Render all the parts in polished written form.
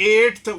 8th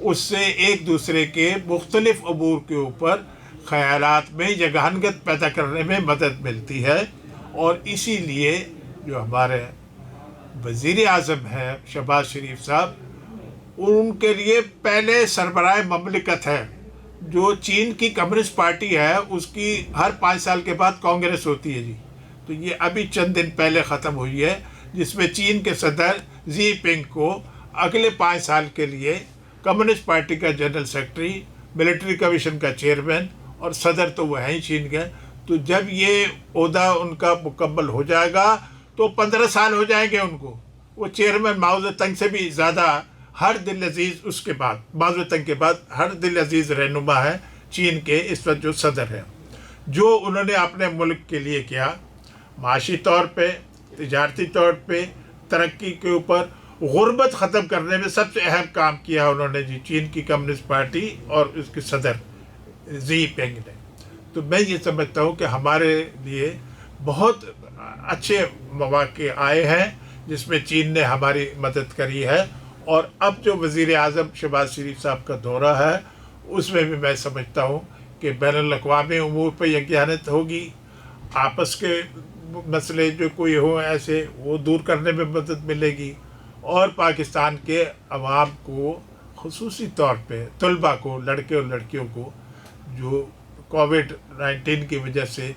اس سے ایک دوسرے کے مختلف امور کے اوپر خیالات میں یگانگت پیدا کرنے میں مدد ملتی ہے. اور اسی لیے جو ہمارے وزیر اعظم ہیں شہباز شریف صاحب، ان کے لیے پہلے سربراہ مملکت ہے. جو چین کی کمیونسٹ پارٹی ہے اس کی ہر 5 سال کے بعد کانگریس ہوتی ہے جی. تو یہ ابھی چند دن پہلے ختم ہوئی ہے، جس میں چین کے صدر زی پنگ کو اگلے 5 سال کے لیے کمیونسٹ پارٹی کا جنرل سیکرٹری، ملٹری کمیشن کا چیئرمین، اور صدر تو وہ ہیں چین کے. تو جب یہ عہدہ ان کا مکمل ہو جائے گا تو 15 سال ہو جائیں گے ان کو. وہ چیئرمین ماؤ زے تنگ سے بھی زیادہ ہر دل عزیز اس کے بعد، ماؤ زے تنگ کے بعد ہر دل عزیز رہنما ہے چین کے اس وقت جو صدر ہیں. جو انہوں نے اپنے ملک کے لیے کیا، معاشی طور پہ، تجارتی طور پہ، ترقی کے اوپر، غربت ختم کرنے میں سب سے اہم کام کیا انہوں نے جی، چین کی کمیونسٹ پارٹی اور اس کے صدر زی پنگ نے. تو میں یہ سمجھتا ہوں کہ ہمارے لیے بہت اچھے مواقع آئے ہیں جس میں چین نے ہماری مدد کری ہے. اور اب جو وزیر اعظم شہباز شریف صاحب کا دورہ ہے اس میں بھی میں سمجھتا ہوں کہ بین الاقوامی امور پہ یکجہت ہوگی، آپس کے مسئلے جو کوئی ہوں ایسے وہ دور کرنے میں مدد ملے گی، اور پاکستان کے عوام کو خصوصی طور پہ طلباء کو، لڑکے اور لڑکیوں کو جو کووڈ-19 کی وجہ سے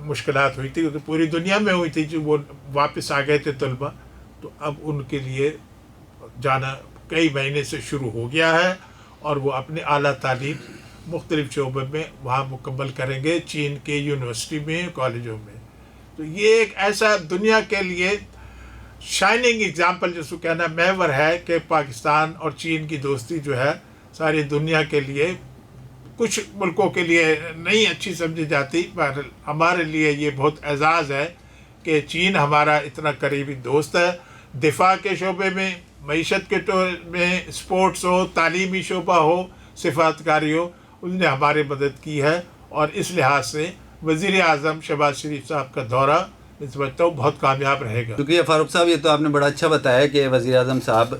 مشکلات ہوئی تھی، تو پوری دنیا میں ہوئی تھی، جو وہ واپس آ گئے تھے طلباء، تو اب ان کے لیے جانا کئی مہینے سے شروع ہو گیا ہے، اور وہ اپنے اعلیٰ تعلیم مختلف شعبے میں وہاں مکمل کریں گے چین کے یونیورسٹی میں، کالجوں میں. تو یہ ایک ایسا دنیا کے لیے شائننگ اگزامپل جس کو کہنا محور ہے کہ پاکستان اور چین کی دوستی جو ہے ساری دنیا کے لیے، کچھ ملکوں کے لیے نہیں اچھی سمجھی جاتی، پر ہمارے لیے یہ بہت اعزاز ہے کہ چین ہمارا اتنا قریبی دوست ہے. دفاع کے شعبے میں، معیشت کے طور میں، اسپورٹس ہو، تعلیمی شعبہ ہو، سفارتکاری ہو، اس نے ہماری مدد کی ہے. اور اس لحاظ سے وزیر اعظم شہباز شریف صاحب کا دورہ میں سمجھتا ہوں بہت کامیاب رہے گا. شکریہ فاروق صاحب، یہ تو آپ نے بڑا اچھا بتایا کہ وزیر اعظم صاحب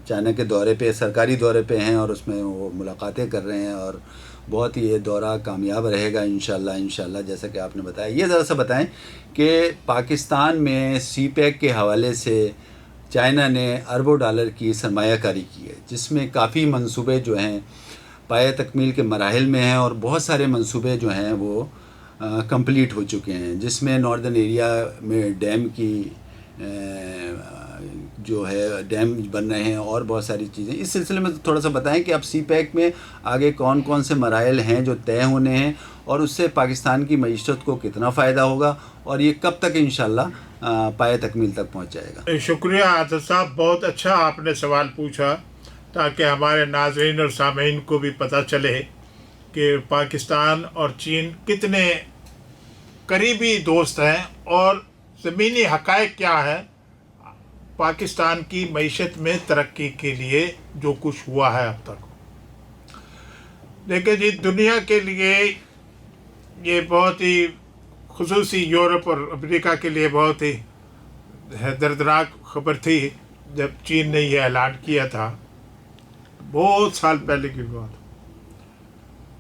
چائنا کے دورے پہ، سرکاری دورے پہ ہیں، اور اس میں وہ ملاقاتیں کر رہے ہیں، اور بہت ہی یہ دورہ کامیاب رہے گا انشاءاللہ جیسا کہ آپ نے بتایا. یہ ذرا سا بتائیں کہ پاکستان میں سی پیک کے حوالے سے چائنا نے اربوں ڈالر کی سرمایہ کاری کی ہے، جس میں کافی منصوبے جو ہیں پایہ تکمیل کے مراحل میں ہیں، اور بہت سارے منصوبے جو ہیں وہ کمپلیٹ ہو چکے ہیں، جس میں ناردرن ایریا میں ڈیم کی جو ہے ڈیم بن رہے ہیں، اور بہت ساری چیزیں. اس سلسلے میں تھوڑا سا بتائیں کہ اب سی پیک میں آگے کون کون سے مراحل ہیں جو طے ہونے ہیں، اور اس سے پاکستان کی معیشت کو کتنا فائدہ ہوگا، اور یہ کب تک انشاءاللہ پایہ تکمیل تک پہنچ جائے گا. شکریہ عاطف صاحب، بہت اچھا آپ نے سوال پوچھا، تاکہ ہمارے ناظرین اور سامعین کو بھی پتہ چلے کہ پاکستان اور چین کتنے قریبی دوست ہیں، اور زمینی حقائق کیا ہیں پاکستان کی معیشت میں ترقی کے لیے جو کچھ ہوا ہے اب تک. دیکھیں جی، دنیا کے لیے یہ بہت ہی خصوصی یورپ اور امریکہ کے لیے بہت ہی دردناک خبر تھی جب چین نے یہ اعلان کیا تھا، بہت سال پہلے کی بات.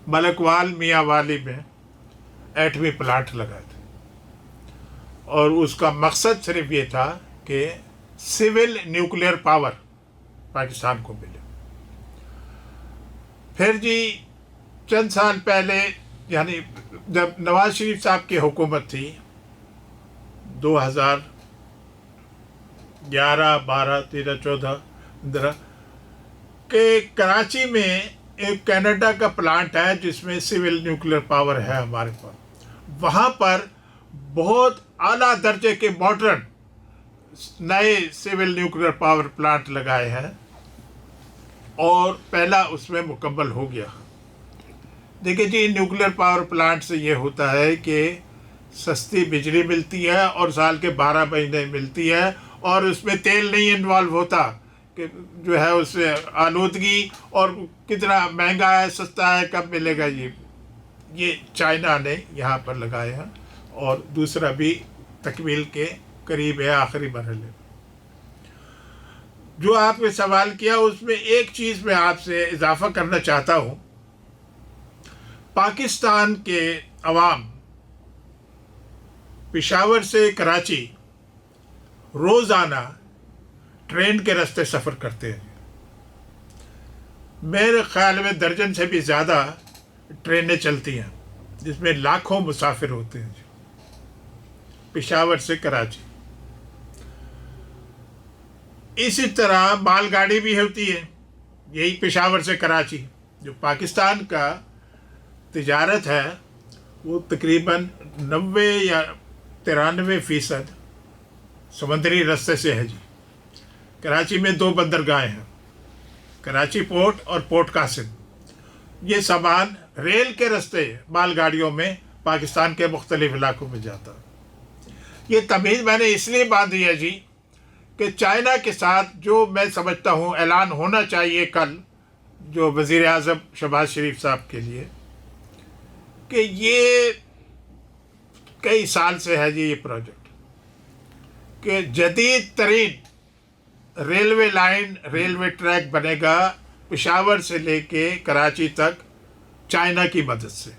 ملکوال میاں والی میں ایٹمی پلانٹ لگائے تھے، اور اس کا مقصد صرف یہ تھا کہ سول نیوکلیئر پاور پاکستان کو ملے. پھر جی چند سال پہلے، یعنی جب نواز شریف صاحب کی حکومت تھی 2011، 12، 13، 14، 15، کہ کراچی میں ایک کینیڈا کا پلانٹ ہے جس میں سول نیوکلیئر پاور ہے ہمارے پاس. وہاں پر بہت اعلیٰ درجے کے ماڈرن نئے سول نیوکلیئر پاور پلانٹ لگائے ہیں، اور پہلا اس میں مکمل ہو گیا. دیکھیں جی، نیوکلیئر پاور پلانٹ سے یہ ہوتا ہے کہ سستی بجلی ملتی ہے، اور سال کے 12 مہینے ملتی ہے، اور اس میں تیل نہیں انوالو ہوتا کہ جو ہے اس سے آلودگی، اور کتنا مہنگا ہے، سستا ہے، کب ملے گا. یہ چائنا نے یہاں پر لگائے ہیں، اور دوسرا بھی تکمیل کے قریب ہے، آخری مرحلے. جو آپ نے سوال کیا اس میں ایک چیز میں آپ سے اضافہ کرنا چاہتا ہوں. پاکستان کے عوام پشاور سے کراچی روزانہ ٹرین کے راستے سفر کرتے ہیں. میرے خیال میں درجن سے بھی زیادہ ٹرینیں چلتی ہیں جس میں لاکھوں مسافر ہوتے ہیں پشاور سے کراچی. اسی طرح مال گاڑی بھی ہوتی ہے یہی پشاور سے کراچی. جو پاکستان کا تجارت ہے وہ تقریباً 90 یا 93% سمندری راستے سے ہے جی. کراچی میں 2 بندرگاہیں ہیں، کراچی پورٹ اور پورٹ قاسم. یہ سامان ریل کے راستے مال گاڑیوں میں پاکستان کے مختلف علاقوں میں جاتا. یہ تمیز میں نے اس لیے باندھی ہے جی کہ چائنا کے ساتھ جو میں سمجھتا ہوں اعلان ہونا چاہیے کل جو وزیر اعظم شہباز شریف صاحب کے لیے، کہ یہ کئی سال سے ہے جی یہ پروجیکٹ کہ جدید ترین ریلوے لائن ریلوے ٹریک بنے گا پشاور سے لے کے کراچی تک چائنا کی مدد سے،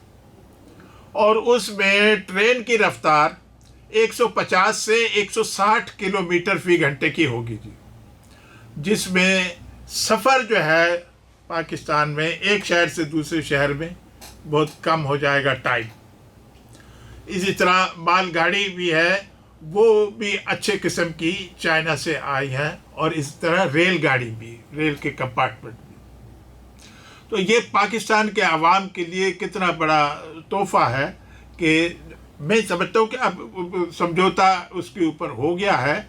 اور اس میں ٹرین کی رفتار 150 سے 160 کلومیٹر فی گھنٹے کی ہوگی جی، جس میں سفر جو ہے پاکستان میں ایک شہر سے دوسرے شہر میں بہت کم ہو جائے گا ٹائم. اسی طرح مال گاڑی بھی ہے، وہ بھی اچھے قسم کی چائنا سے آئی ہے، اور اس طرح ریل گاڑی بھی، ریل کے کمپارٹمنٹ بھی. تو یہ پاکستان کے عوام کے لیے کتنا بڑا تحفہ ہے کہ میں سمجھتا ہوں کہ اب سمجھوتا اس کے اوپر ہو گیا ہے،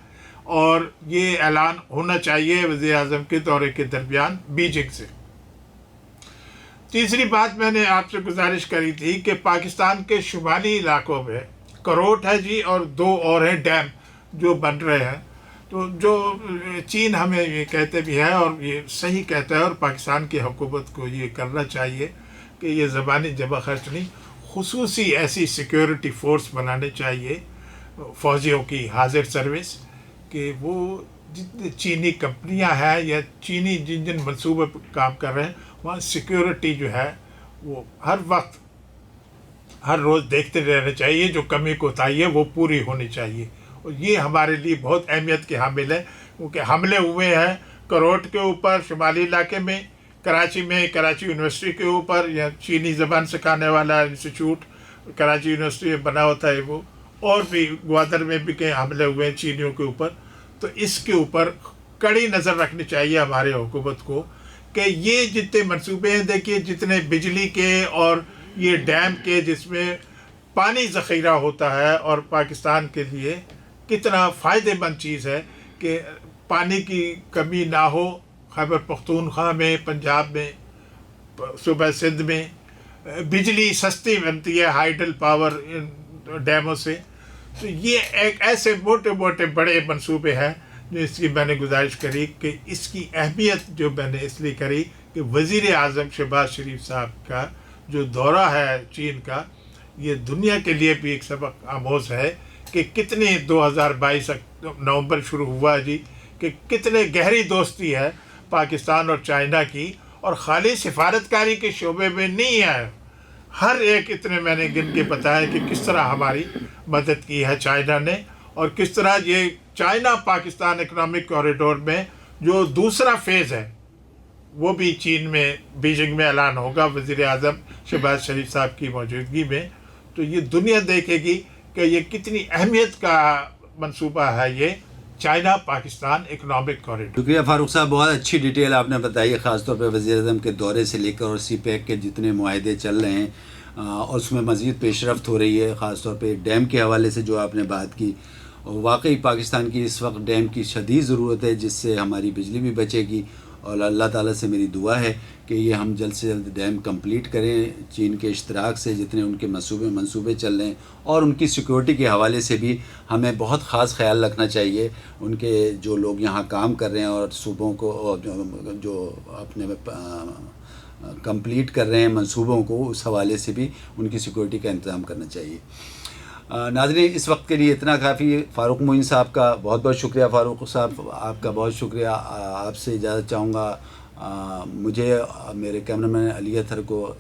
اور یہ اعلان ہونا چاہیے وزیر اعظم کے دورے کے درمیان بیجنگ سے. تیسری بات میں نے آپ سے گزارش کری تھی کہ پاکستان کے شمالی علاقوں میں کروٹ ہے جی، اور 2 اور ہیں ڈیم جو بن رہے ہیں. تو جو چین ہمیں یہ کہتے بھی ہے اور یہ صحیح کہتا ہے، اور پاکستان کی حکومت کو یہ کرنا چاہیے کہ یہ زبانی جمع خرچ نہیں، خصوصی ایسی سیکیورٹی فورس بنانے چاہیے فوجیوں کی حاضر سروس، کہ وہ جتنی چینی کمپنیاں ہیں یا چینی جن جن منصوبے پر کام کر رہے ہیں وہاں سیکیورٹی جو ہے وہ ہر وقت ہر روز دیکھتے رہنا چاہیے، جو کمی کوتاہی ہے وہ پوری ہونی چاہیے. اور یہ ہمارے لیے بہت اہمیت کے حامل ہے، کیونکہ حملے ہوئے ہیں کروٹ کے اوپر شمالی علاقے میں، کراچی میں کراچی یونیورسٹی کے اوپر، یا چینی زبان سکھانے والا انسٹیٹیوٹ کراچی یونیورسٹی میں بنا ہوتا ہے وہ، اور بھی گوادر میں بھی کئی حملے ہوئے ہیں چینیوں کے اوپر. تو اس کے اوپر کڑی نظر رکھنی چاہیے ہمارے حکومت کو کہ یہ جتنے منصوبے ہیں، دیکھیے جتنے بجلی کے اور یہ ڈیم کے جس میں پانی ذخیرہ ہوتا ہے، اور پاکستان کے لیے کتنا فائدہ مند چیز ہے کہ پانی کی کمی نہ ہو. خیبر پختونخوا میں، پنجاب میں، صوبہ سندھ میں بجلی سستی بنتی ہے ہائیڈل پاور ڈیموں سے. تو یہ ایک ایسے موٹے موٹے بڑے منصوبے ہیں جس کی میں نے گزارش کری کہ اس کی اہمیت جو میں نے اس لیے کری کہ وزیر اعظم شہباز شریف صاحب کا جو دورہ ہے چین کا، یہ دنیا کے لیے بھی ایک سبق آموز ہے کہ کتنی 2022 نومبر شروع ہوا جی، کہ کتنے گہری دوستی ہے پاکستان اور چائنا کی، اور خالی سفارتکاری کے شعبے میں نہیں ہے. ہر ایک اتنے میں نے گن کے بتایا کہ کس طرح ہماری مدد کی ہے چائنا نے، اور کس طرح یہ چائنا پاکستان اکنامک کوریڈور میں جو دوسرا فیز ہے وہ بھی چین میں بیجنگ میں اعلان ہوگا وزیر اعظم شہباز شریف صاحب کی موجودگی میں. تو یہ دنیا دیکھے گی کہ یہ کتنی اہمیت کا منصوبہ ہے یہ چائنا پاکستان اکنامک کوریڈور. شکریہ فاروق صاحب، بہت اچھی ڈیٹیل آپ نے بتائی ہے، خاص طور پہ وزیر اعظم کے دورے سے لے کر اور سی پیک کے جتنے معاہدے چل رہے ہیں اور اس میں مزید پیش رفت ہو رہی ہے، خاص طور پہ ڈیم کے حوالے سے جو آپ نے بات کی. واقعی پاکستان کی اس وقت ڈیم کی شدید ضرورت ہے، جس سے ہماری بجلی بھی بچے گی، اور اللہ تعالیٰ سے میری دعا ہے کہ یہ ہم جلد سے جلد ڈیم کمپلیٹ کریں چین کے اشتراک سے، جتنے ان کے منصوبے چل رہے ہیں. اور ان کی سیکورٹی کے حوالے سے بھی ہمیں بہت خاص خیال رکھنا چاہیے، ان کے جو لوگ یہاں کام کر رہے ہیں اور صوبوں کو جو اپنے کمپلیٹ کر رہے ہیں منصوبوں کو، اس حوالے سے بھی ان کی سیکورٹی کا انتظام کرنا چاہیے. ناظرین اس وقت کے لیے اتنا کافی ہے. فاروق معین صاحب کا بہت بہت شکریہ. فاروق صاحب آپ کا بہت شکریہ. آپ سے اجازت چاہوں گا. مجھے میرے کیمرہ مین علی اطہر کو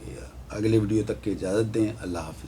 اگلے ویڈیو تک کی اجازت دیں. اللہ حافظ.